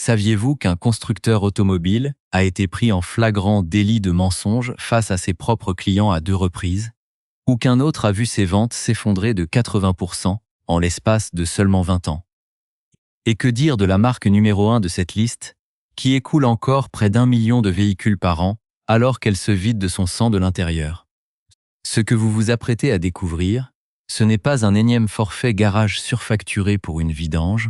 Saviez-vous qu'un constructeur automobile a été pris en flagrant délit de mensonge face à ses propres clients à 2 reprises? Ou qu'un autre a vu ses ventes s'effondrer de 80% en l'espace de seulement 20 ans? Et que dire de la marque numéro 1 de cette liste, qui écoule encore près d'1 million de véhicules par an, alors qu'elle se vide de son sang de l'intérieur? Ce que vous vous apprêtez à découvrir, ce n'est pas un énième forfait garage surfacturé pour une vidange,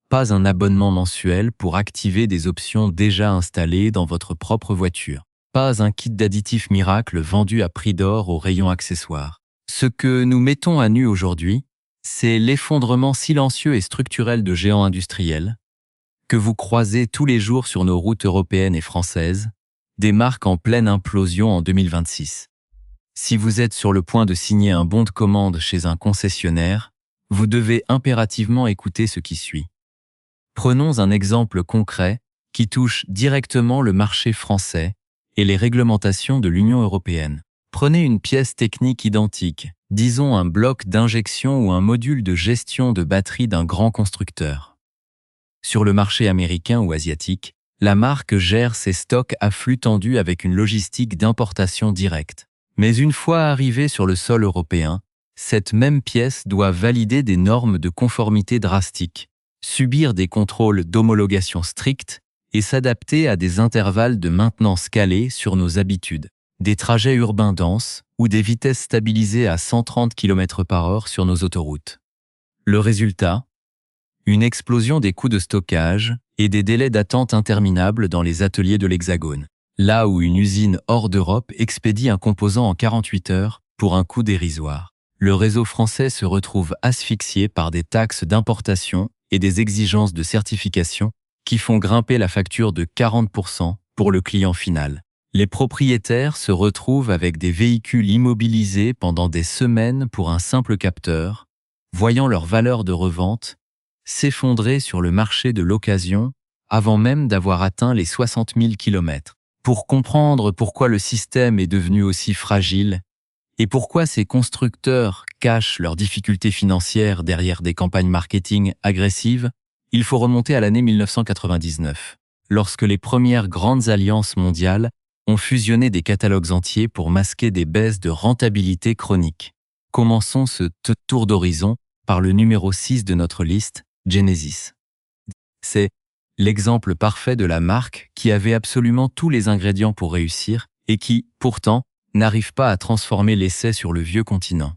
pas un abonnement mensuel pour activer des options déjà installées dans votre propre voiture, pas un kit d'additifs miracle vendu à prix d'or au rayon accessoires. Ce que nous mettons à nu aujourd'hui, c'est l'effondrement silencieux et structurel de géants industriels que vous croisez tous les jours sur nos routes européennes et françaises, des marques en pleine implosion en 2026. Si vous êtes sur le point de signer un bon de commande chez un concessionnaire, vous devez impérativement écouter ce qui suit. Prenons un exemple concret qui touche directement le marché français et les réglementations de l'Union européenne. Prenez une pièce technique identique, disons un bloc d'injection ou un module de gestion de batterie d'un grand constructeur. Sur le marché américain ou asiatique, la marque gère ses stocks à flux tendu avec une logistique d'importation directe. Mais une fois arrivée sur le sol européen, cette même pièce doit valider des normes de conformité drastiques, subir des contrôles d'homologation stricts et s'adapter à des intervalles de maintenance calés sur nos habitudes, des trajets urbains denses ou des vitesses stabilisées à 130 km/h sur nos autoroutes. Le résultat ? Une explosion des coûts de stockage et des délais d'attente interminables dans les ateliers de l'Hexagone, là où une usine hors d'Europe expédie un composant en 48 heures pour un coût dérisoire. Le réseau français se retrouve asphyxié par des taxes d'importation et des exigences de certification qui font grimper la facture de 40% pour le client final. Les propriétaires se retrouvent avec des véhicules immobilisés pendant des semaines pour un simple capteur, voyant leur valeur de revente s'effondrer sur le marché de l'occasion avant même d'avoir atteint les 60 000 km. Pour comprendre pourquoi le système est devenu aussi fragile et pourquoi ces constructeurs cachent leurs difficultés financières derrière des campagnes marketing agressives, il faut remonter à l'année 1999, lorsque les premières grandes alliances mondiales ont fusionné des catalogues entiers pour masquer des baisses de rentabilité chroniques. Commençons ce tour d'horizon par le numéro 6 de notre liste, Genesis. C'est l'exemple parfait de la marque qui avait absolument tous les ingrédients pour réussir et qui, pourtant, n'arrive pas à transformer l'essai sur le vieux continent.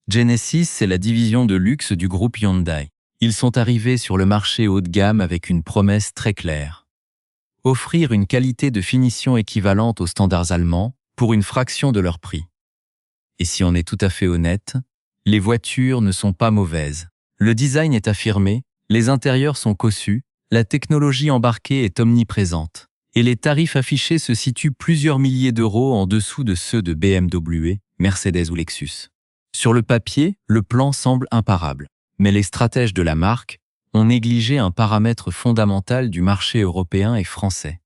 Genesis, c'est la division de luxe du groupe Hyundai. Ils sont arrivés sur le marché haut de gamme avec une promesse très claire. Offrir une qualité de finition équivalente aux standards allemands pour une fraction de leur prix. Et si on est tout à fait honnête, les voitures ne sont pas mauvaises. Le design est affirmé, les intérieurs sont cossus, la technologie embarquée est omniprésente. Et les tarifs affichés se situent plusieurs milliers d'euros en dessous de ceux de BMW, Mercedes ou Lexus. Sur le papier, le plan semble imparable. Mais les stratèges de la marque ont négligé un paramètre fondamental du marché européen et français.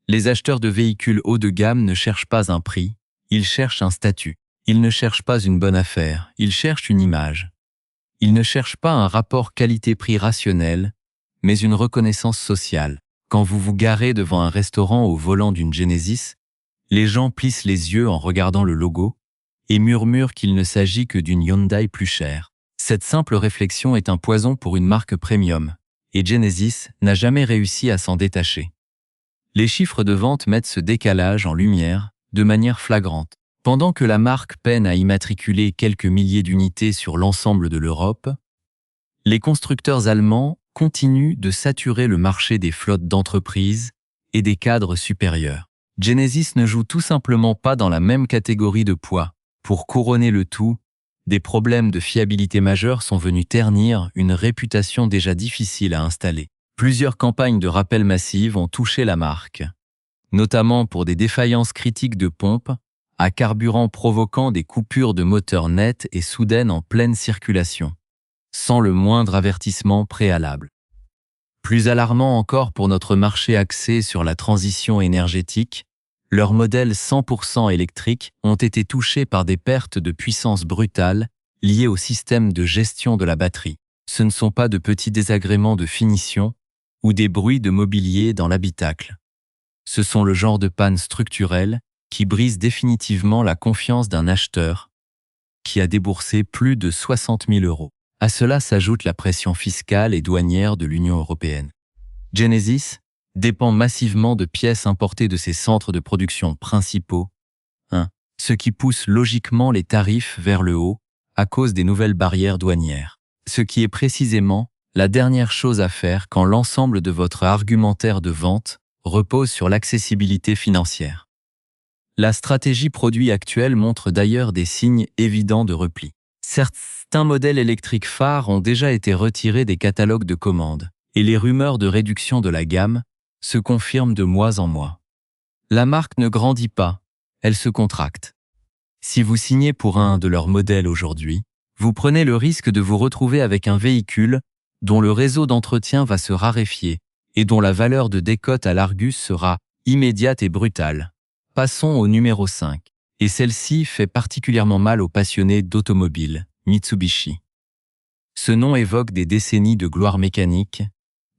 Les acheteurs de véhicules haut de gamme ne cherchent pas un prix, ils cherchent un statut. Ils ne cherchent pas une bonne affaire, ils cherchent une image. Ils ne cherchent pas un rapport qualité-prix rationnel, mais une reconnaissance sociale. Quand vous vous garez devant un restaurant au volant d'une Genesis, les gens plissent les yeux en regardant le logo et murmurent qu'il ne s'agit que d'une Hyundai plus chère. Cette simple réflexion est un poison pour une marque premium, et Genesis n'a jamais réussi à s'en détacher. Les chiffres de vente mettent ce décalage en lumière de manière flagrante. Pendant que la marque peine à immatriculer quelques milliers d'unités sur l'ensemble de l'Europe, les constructeurs allemands continuent de saturer le marché des flottes d'entreprises et des cadres supérieurs. Genesis ne joue tout simplement pas dans la même catégorie de poids. Pour couronner le tout, des problèmes de fiabilité majeurs sont venus ternir une réputation déjà difficile à installer. Plusieurs campagnes de rappel massives ont touché la marque, notamment pour des défaillances critiques de pompe, à carburant provoquant des coupures de moteur nettes et soudaines en pleine circulation, sans le moindre avertissement préalable. Plus alarmant encore pour notre marché axé sur la transition énergétique, leurs modèles 100% électriques ont été touchés par des pertes de puissance brutales liées au système de gestion de la batterie. Ce ne sont pas de petits désagréments de finition, ou des bruits de mobilier dans l'habitacle. Ce sont le genre de pannes structurelles qui brisent définitivement la confiance d'un acheteur qui a déboursé plus de 60 000 €. À cela s'ajoute la pression fiscale et douanière de l'Union européenne. Genesis dépend massivement de pièces importées de ses centres de production principaux, ce qui pousse logiquement les tarifs vers le haut à cause des nouvelles barrières douanières. Ce qui est précisément la dernière chose à faire quand l'ensemble de votre argumentaire de vente repose sur l'accessibilité financière. La stratégie produit actuelle montre d'ailleurs des signes évidents de repli. Certains modèles électriques phares ont déjà été retirés des catalogues de commandes, et les rumeurs de réduction de la gamme se confirment de mois en mois. La marque ne grandit pas, elle se contracte. Si vous signez pour un de leurs modèles aujourd'hui, vous prenez le risque de vous retrouver avec un véhicule dont le réseau d'entretien va se raréfier et dont la valeur de décote à l'Argus sera immédiate et brutale. Passons au numéro 5. Et celle-ci fait particulièrement mal aux passionnés d'automobile, Mitsubishi. Ce nom évoque des décennies de gloire mécanique,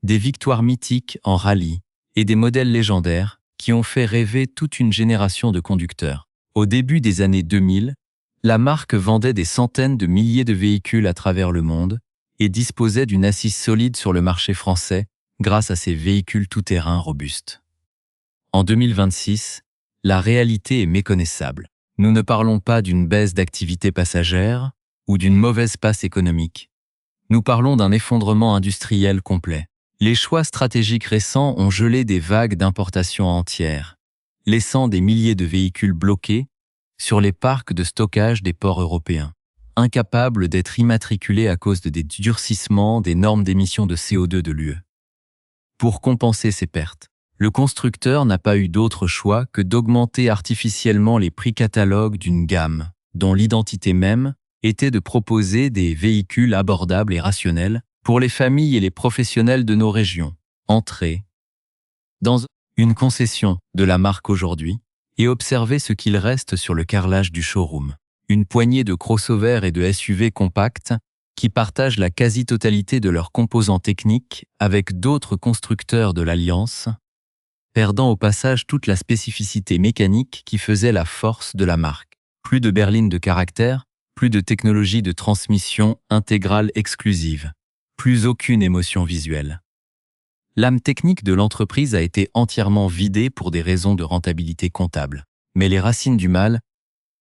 des victoires mythiques en rallye et des modèles légendaires qui ont fait rêver toute une génération de conducteurs. Au début des années 2000, la marque vendait des centaines de milliers de véhicules à travers le monde et disposait d'une assise solide sur le marché français grâce à ses véhicules tout-terrain robustes. En 2026, la réalité est méconnaissable. Nous ne parlons pas d'une baisse d'activité passagère ou d'une mauvaise passe économique. Nous parlons d'un effondrement industriel complet. Les choix stratégiques récents ont gelé des vagues d'importation entières, laissant des milliers de véhicules bloqués sur les parcs de stockage des ports européens, incapables d'être immatriculés à cause des durcissements des normes d'émissions de CO2 de l'UE. Pour compenser ces pertes, le constructeur n'a pas eu d'autre choix que d'augmenter artificiellement les prix catalogues d'une gamme, dont l'identité même était de proposer des véhicules abordables et rationnels pour les familles et les professionnels de nos régions. Entrez dans une concession de la marque aujourd'hui et observez ce qu'il reste sur le carrelage du showroom. Une poignée de crossovers et de SUV compacts qui partagent la quasi-totalité de leurs composants techniques avec d'autres constructeurs de l'Alliance, perdant au passage toute la spécificité mécanique qui faisait la force de la marque. Plus de berline de caractère, plus de technologie de transmission intégrale exclusive, plus aucune émotion visuelle. L'âme technique de l'entreprise a été entièrement vidée pour des raisons de rentabilité comptable. Mais les racines du mal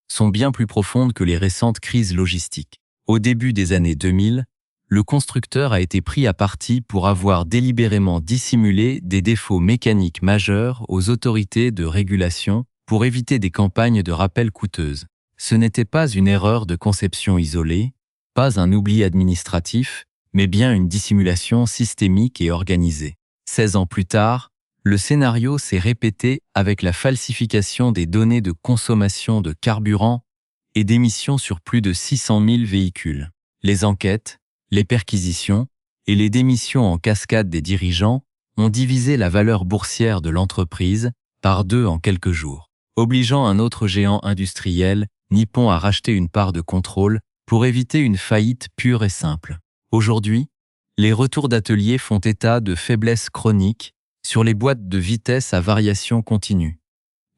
sont bien plus profondes que les récentes crises logistiques. Au début des années 2000, le constructeur a été pris à partie pour avoir délibérément dissimulé des défauts mécaniques majeurs aux autorités de régulation pour éviter des campagnes de rappel coûteuses. Ce n'était pas une erreur de conception isolée, pas un oubli administratif, mais bien une dissimulation systémique et organisée. 16 ans plus tard, le scénario s'est répété avec la falsification des données de consommation de carburant et d'émissions sur plus de 600 000 véhicules. Les enquêtes, les perquisitions et les démissions en cascade des dirigeants ont divisé la valeur boursière de l'entreprise par 2 en quelques jours, obligeant un autre géant industriel, Nippon, à racheter une part de contrôle pour éviter une faillite pure et simple. Aujourd'hui, les retours d'atelier font état de faiblesses chroniques sur les boîtes de vitesse à variation continue,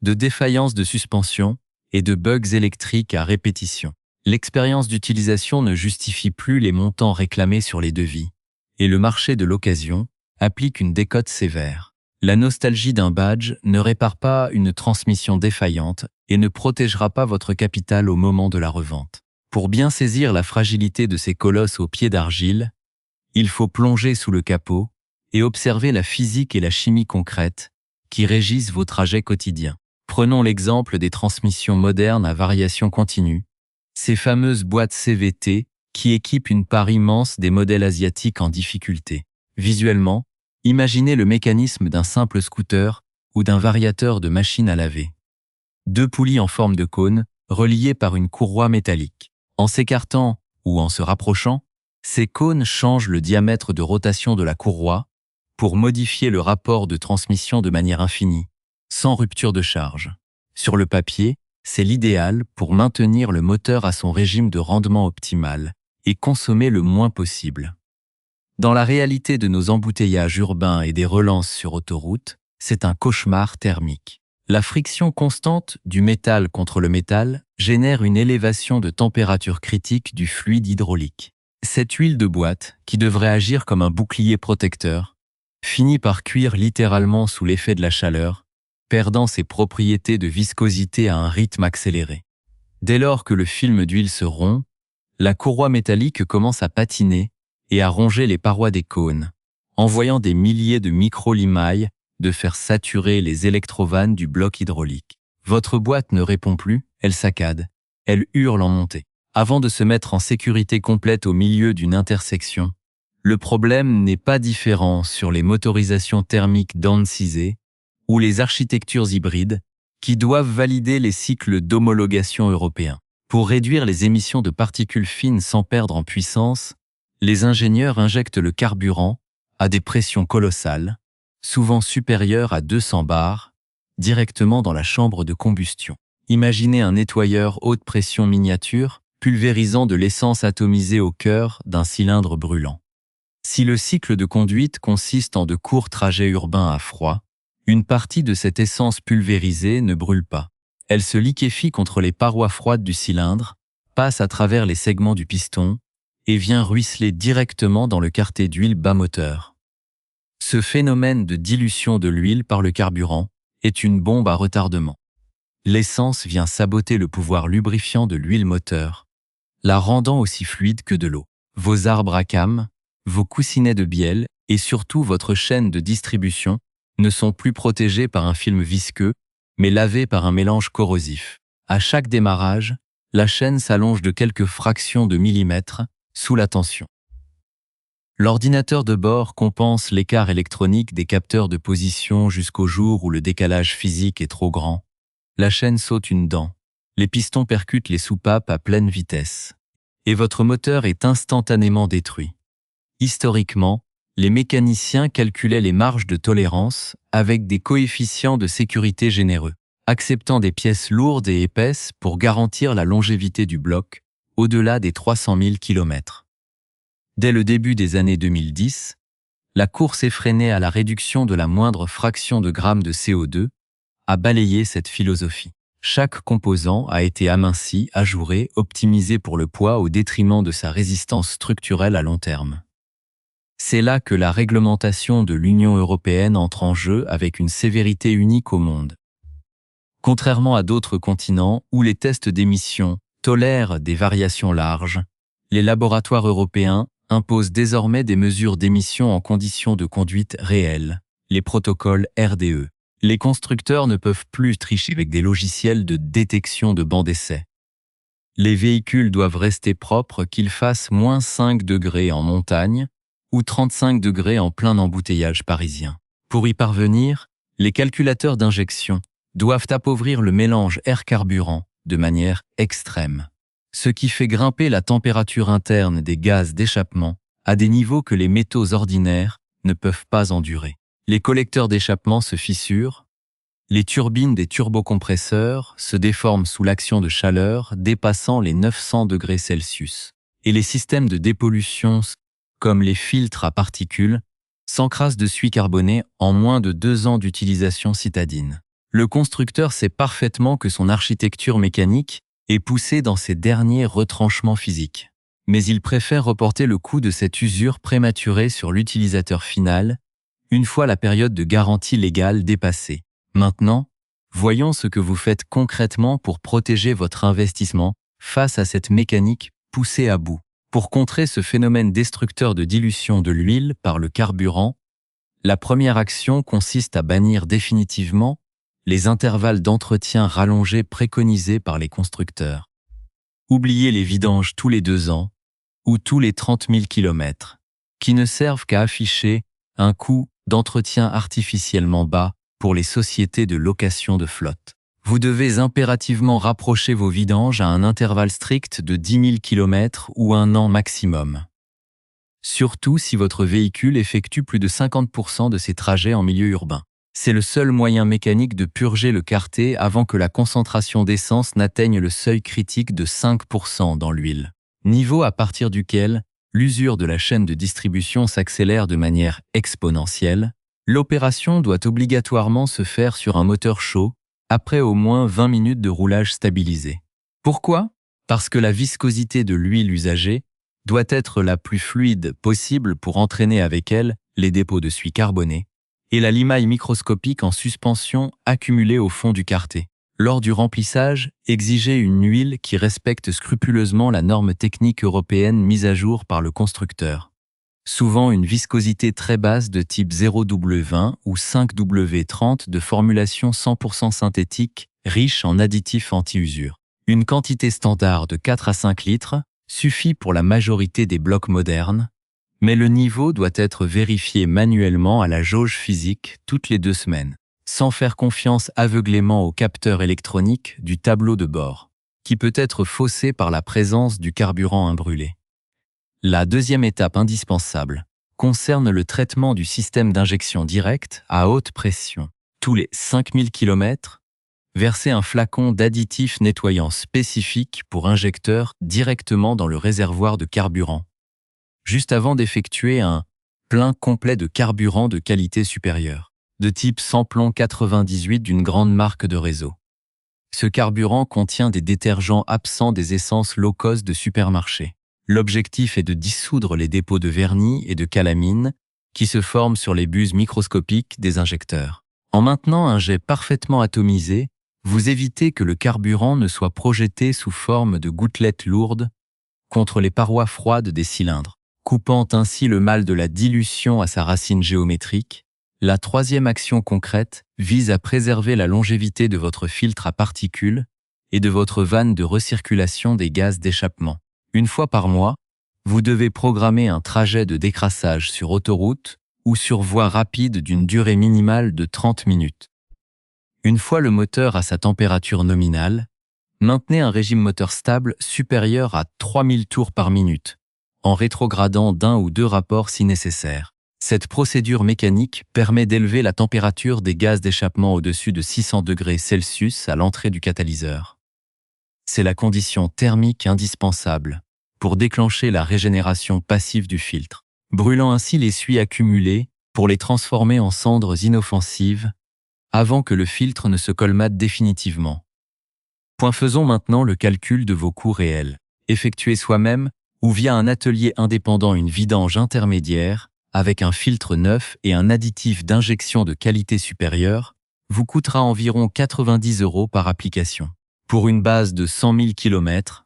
de défaillances de suspension et de bugs électriques à répétition. L'expérience d'utilisation ne justifie plus les montants réclamés sur les devis, et le marché de l'occasion applique une décote sévère. La nostalgie d'un badge ne répare pas une transmission défaillante et ne protégera pas votre capital au moment de la revente. Pour bien saisir la fragilité de ces colosses aux pieds d'argile, il faut plonger sous le capot et observer la physique et la chimie concrète qui régissent vos trajets quotidiens. Prenons l'exemple des transmissions modernes à variation continue, ces fameuses boîtes CVT qui équipent une part immense des modèles asiatiques en difficulté. Visuellement, imaginez le mécanisme d'un simple scooter ou d'un variateur de machine à laver. 2 poulies en forme de cône, reliées par une courroie métallique. En s'écartant ou en se rapprochant, ces cônes changent le diamètre de rotation de la courroie pour modifier le rapport de transmission de manière infinie, sans rupture de charge. Sur le papier, c'est l'idéal pour maintenir le moteur à son régime de rendement optimal et consommer le moins possible. Dans la réalité de nos embouteillages urbains et des relances sur autoroute, c'est un cauchemar thermique. La friction constante du métal contre le métal génère une élévation de température critique du fluide hydraulique. Cette huile de boîte, qui devrait agir comme un bouclier protecteur, finit par cuire littéralement sous l'effet de la chaleur, perdant ses propriétés de viscosité à un rythme accéléré. Dès lors que le film d'huile se rompt, la courroie métallique commence à patiner et à ronger les parois des cônes, envoyant des milliers de micro-limailles de faire saturer les électrovannes du bloc hydraulique. Votre boîte ne répond plus, elle saccade, elle hurle en montée. Avant de se mettre en sécurité complète au milieu d'une intersection, le problème n'est pas différent sur les motorisations thermiques d'Annecy ou les architectures hybrides qui doivent valider les cycles d'homologation européens. Pour réduire les émissions de particules fines sans perdre en puissance, les ingénieurs injectent le carburant à des pressions colossales, souvent supérieures à 200 bars, directement dans la chambre de combustion. Imaginez un nettoyeur haute pression miniature pulvérisant de l'essence atomisée au cœur d'un cylindre brûlant. Si le cycle de conduite consiste en de courts trajets urbains à froid, une partie de cette essence pulvérisée ne brûle pas. Elle se liquéfie contre les parois froides du cylindre, passe à travers les segments du piston et vient ruisseler directement dans le carter d'huile bas moteur. Ce phénomène de dilution de l'huile par le carburant est une bombe à retardement. L'essence vient saboter le pouvoir lubrifiant de l'huile moteur, la rendant aussi fluide que de l'eau. Vos arbres à cames, vos coussinets de bielle et surtout votre chaîne de distribution ne sont plus protégés par un film visqueux, mais lavés par un mélange corrosif. À chaque démarrage, la chaîne s'allonge de quelques fractions de millimètres sous la tension. L'ordinateur de bord compense l'écart électronique des capteurs de position jusqu'au jour où le décalage physique est trop grand. La chaîne saute une dent, les pistons percutent les soupapes à pleine vitesse, et votre moteur est instantanément détruit. Historiquement, les mécaniciens calculaient les marges de tolérance avec des coefficients de sécurité généreux, acceptant des pièces lourdes et épaisses pour garantir la longévité du bloc au-delà des 300 000 km. Dès le début des années 2010, la course effrénée à la réduction de la moindre fraction de grammes de CO2 a balayé cette philosophie. Chaque composant a été aminci, ajouré, optimisé pour le poids au détriment de sa résistance structurelle à long terme. C'est là que la réglementation de l'Union européenne entre en jeu avec une sévérité unique au monde. Contrairement à d'autres continents où les tests d'émissions tolèrent des variations larges, les laboratoires européens imposent désormais des mesures d'émissions en conditions de conduite réelles, les protocoles RDE. Les constructeurs ne peuvent plus tricher avec des logiciels de détection de bancs d'essai. Les véhicules doivent rester propres qu'ils fassent -5 degrés en montagne ou 35 degrés en plein embouteillage parisien. Pour y parvenir, les calculateurs d'injection doivent appauvrir le mélange air-carburant de manière extrême, ce qui fait grimper la température interne des gaz d'échappement à des niveaux que les métaux ordinaires ne peuvent pas endurer. Les collecteurs d'échappement se fissurent, les turbines des turbocompresseurs se déforment sous l'action de chaleur dépassant les 900 degrés Celsius, et les systèmes de dépollution, comme les filtres à particules, s'encrassent de suie carbonée en moins de 2 ans d'utilisation citadine. Le constructeur sait parfaitement que son architecture mécanique est poussée dans ses derniers retranchements physiques. Mais il préfère reporter le coût de cette usure prématurée sur l'utilisateur final, une fois la période de garantie légale dépassée. Maintenant, voyons ce que vous faites concrètement pour protéger votre investissement face à cette mécanique poussée à bout. Pour contrer ce phénomène destructeur de dilution de l'huile par le carburant, la première action consiste à bannir définitivement les intervalles d'entretien rallongés préconisés par les constructeurs. Oubliez les vidanges tous les 2 ans ou tous les 30 000 km, qui ne servent qu'à afficher un coût d'entretien artificiellement bas pour les sociétés de location de flotte. Vous devez impérativement rapprocher vos vidanges à un intervalle strict de 10 000 km ou 1 an maximum. Surtout si votre véhicule effectue plus de 50% de ses trajets en milieu urbain. C'est le seul moyen mécanique de purger le carter avant que la concentration d'essence n'atteigne le seuil critique de 5% dans l'huile, niveau à partir duquel l'usure de la chaîne de distribution s'accélère de manière exponentielle, l'opération doit obligatoirement se faire sur un moteur chaud, après au moins 20 minutes de roulage stabilisé. Pourquoi? Parce que la viscosité de l'huile usagée doit être la plus fluide possible pour entraîner avec elle les dépôts de suie carbonée et la limaille microscopique en suspension accumulée au fond du carter. Lors du remplissage, exigez une huile qui respecte scrupuleusement la norme technique européenne mise à jour par le constructeur. Souvent une viscosité très basse de type 0W20 ou 5W30 de formulation 100% synthétique, riche en additifs anti-usure. Une quantité standard de 4 à 5 litres suffit pour la majorité des blocs modernes, mais le niveau doit être vérifié manuellement à la jauge physique toutes les 2 semaines, sans faire confiance aveuglément au capteur électronique du tableau de bord, qui peut être faussé par la présence du carburant imbrûlé. La deuxième étape indispensable concerne le traitement du système d'injection directe à haute pression. Tous les 5000 km, versez un flacon d'additif nettoyant spécifique pour injecteur directement dans le réservoir de carburant, juste avant d'effectuer un plein complet de carburant de qualité supérieure, de type Samplon 98 d'une grande marque de réseau. Ce carburant contient des détergents absents des essences low-cost de supermarché. L'objectif est de dissoudre les dépôts de vernis et de calamine qui se forment sur les buses microscopiques des injecteurs. En maintenant un jet parfaitement atomisé, vous évitez que le carburant ne soit projeté sous forme de gouttelettes lourdes contre les parois froides des cylindres, coupant ainsi le mal de la dilution à sa racine géométrique. La troisième action concrète vise à préserver la longévité de votre filtre à particules et de votre vanne de recirculation des gaz d'échappement. Une fois par mois, vous devez programmer un trajet de décrassage sur autoroute ou sur voie rapide d'une durée minimale de 30 minutes. Une fois le moteur à sa température nominale, maintenez un régime moteur stable supérieur à 3000 tours par minute, en rétrogradant d'un ou deux rapports si nécessaire. Cette procédure mécanique permet d'élever la température des gaz d'échappement au-dessus de 600 degrés Celsius à l'entrée du catalyseur. C'est la condition thermique indispensable pour déclencher la régénération passive du filtre, brûlant ainsi les suies accumulées pour les transformer en cendres inoffensives avant que le filtre ne se colmate définitivement. Faisons maintenant le calcul de vos coûts réels. Effectuez soi-même ou via un atelier indépendant une vidange intermédiaire avec un filtre neuf et un additif d'injection de qualité supérieure vous coûtera environ 90 € par application. Pour une base de 100 000 km,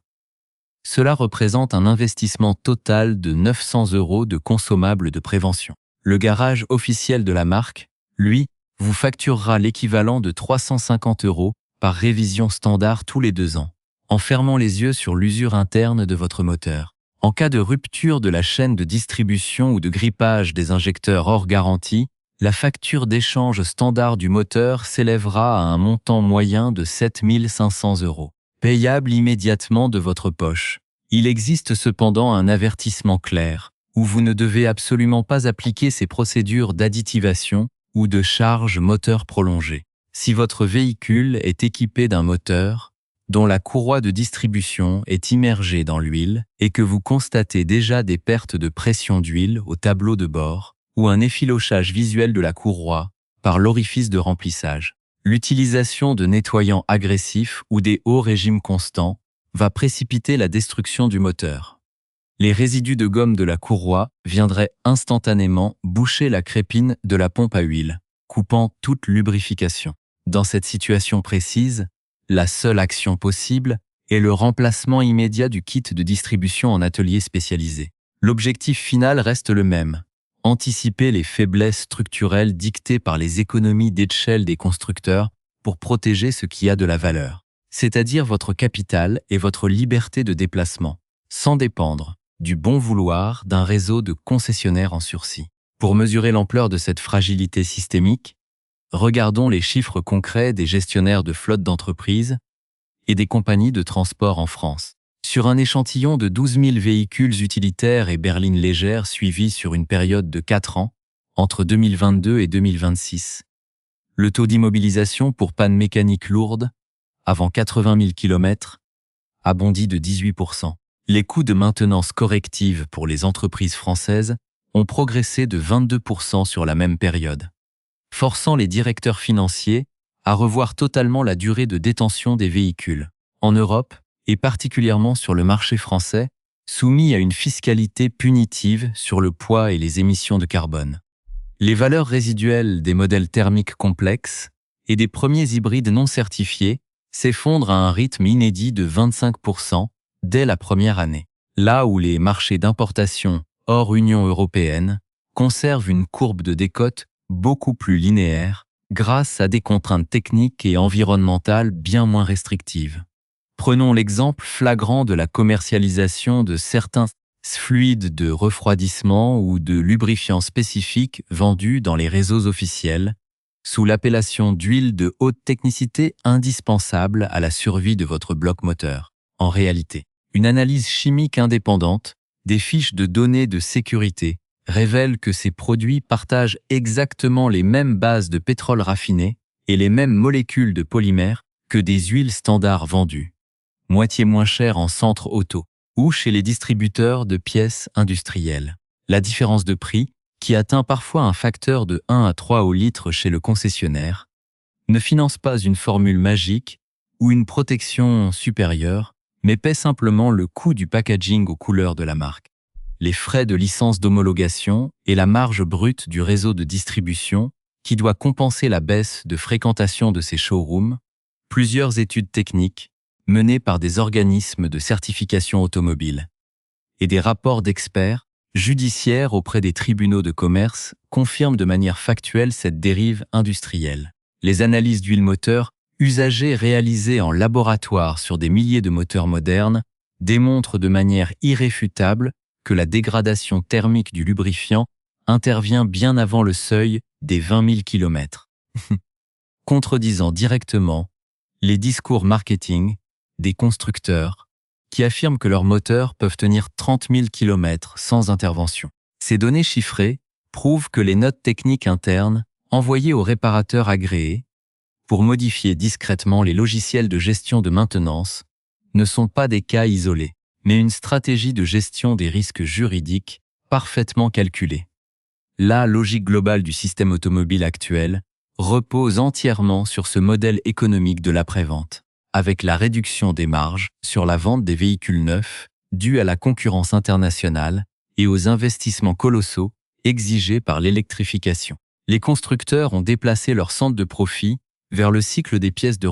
cela représente un investissement total de 900 € de consommables de prévention. Le garage officiel de la marque, lui, vous facturera l'équivalent de 350 € par révision standard tous les 2 ans, en fermant les yeux sur l'usure interne de votre moteur. En cas de rupture de la chaîne de distribution ou de grippage des injecteurs hors garantie, la facture d'échange standard du moteur s'élèvera à un montant moyen de 7 500 €, payable immédiatement de votre poche. Il existe cependant un avertissement clair, où vous ne devez absolument pas appliquer ces procédures d'additivation ou de charge moteur prolongée. Si votre véhicule est équipé d'un moteur dont la courroie de distribution est immergée dans l'huile et que vous constatez déjà des pertes de pression d'huile au tableau de bord ou un effilochage visuel de la courroie par l'orifice de remplissage, l'utilisation de nettoyants agressifs ou des hauts régimes constants va précipiter la destruction du moteur. Les résidus de gomme de la courroie viendraient instantanément boucher la crépine de la pompe à huile, coupant toute lubrification. Dans cette situation précise, la seule action possible est le remplacement immédiat du kit de distribution en atelier spécialisé. L'objectif final reste le même: anticiper les faiblesses structurelles dictées par les économies d'échelle des constructeurs pour protéger ce qui a de la valeur, c'est-à-dire votre capital et votre liberté de déplacement, sans dépendre du bon vouloir d'un réseau de concessionnaires en sursis. Pour mesurer l'ampleur de cette fragilité systémique, regardons les chiffres concrets des gestionnaires de flottes d'entreprises et des compagnies de transport en France. Sur un échantillon de 12 000 véhicules utilitaires et berlines légères suivis sur une période de 4 ans, entre 2022 et 2026, le taux d'immobilisation pour panne mécanique lourde, avant 80 000 km, a bondi de 18%. Les coûts de maintenance corrective pour les entreprises françaises ont progressé de 22% sur la même période, forçant les directeurs financiers à revoir totalement la durée de détention des véhicules. En Europe, et particulièrement sur le marché français, soumis à une fiscalité punitive sur le poids et les émissions de carbone. Les valeurs résiduelles des modèles thermiques complexes et des premiers hybrides non certifiés s'effondrent à un rythme inédit de 25% dès la première année, là où les marchés d'importation hors Union européenne conservent une courbe de décote beaucoup plus linéaire grâce à des contraintes techniques et environnementales bien moins restrictives. Prenons l'exemple flagrant de la commercialisation de certains fluides de refroidissement ou de lubrifiants spécifiques vendus dans les réseaux officiels, sous l'appellation d'huile de haute technicité indispensable à la survie de votre bloc moteur. En réalité, une analyse chimique indépendante des fiches de données de sécurité révèle que ces produits partagent exactement les mêmes bases de pétrole raffiné et les mêmes molécules de polymères que des huiles standards vendues, moitié moins chères en centre auto ou chez les distributeurs de pièces industrielles. La différence de prix, qui atteint parfois un facteur de 1 à 3 au litre chez le concessionnaire, ne finance pas une formule magique ou une protection supérieure, mais paie simplement le coût du packaging aux couleurs de la marque, les frais de licence d'homologation et la marge brute du réseau de distribution qui doit compenser la baisse de fréquentation de ces showrooms. Plusieurs études techniques menées par des organismes de certification automobile et des rapports d'experts judiciaires auprès des tribunaux de commerce confirment de manière factuelle cette dérive industrielle. Les analyses d'huile moteur usagées réalisées en laboratoire sur des milliers de moteurs modernes démontrent de manière irréfutable que la dégradation thermique du lubrifiant intervient bien avant le seuil des 20 000 km, contredisant directement les discours marketing des constructeurs qui affirment que leurs moteurs peuvent tenir 30 000 km sans intervention. Ces données chiffrées prouvent que les notes techniques internes envoyées aux réparateurs agréés pour modifier discrètement les logiciels de gestion de maintenance ne sont pas des cas isolés, mais une stratégie de gestion des risques juridiques parfaitement calculée. La logique globale du système automobile actuel repose entièrement sur ce modèle économique de l'après-vente, avec la réduction des marges sur la vente des véhicules neufs due à la concurrence internationale et aux investissements colossaux exigés par l'électrification. Les constructeurs ont déplacé leur centre de profit vers le cycle des pièces de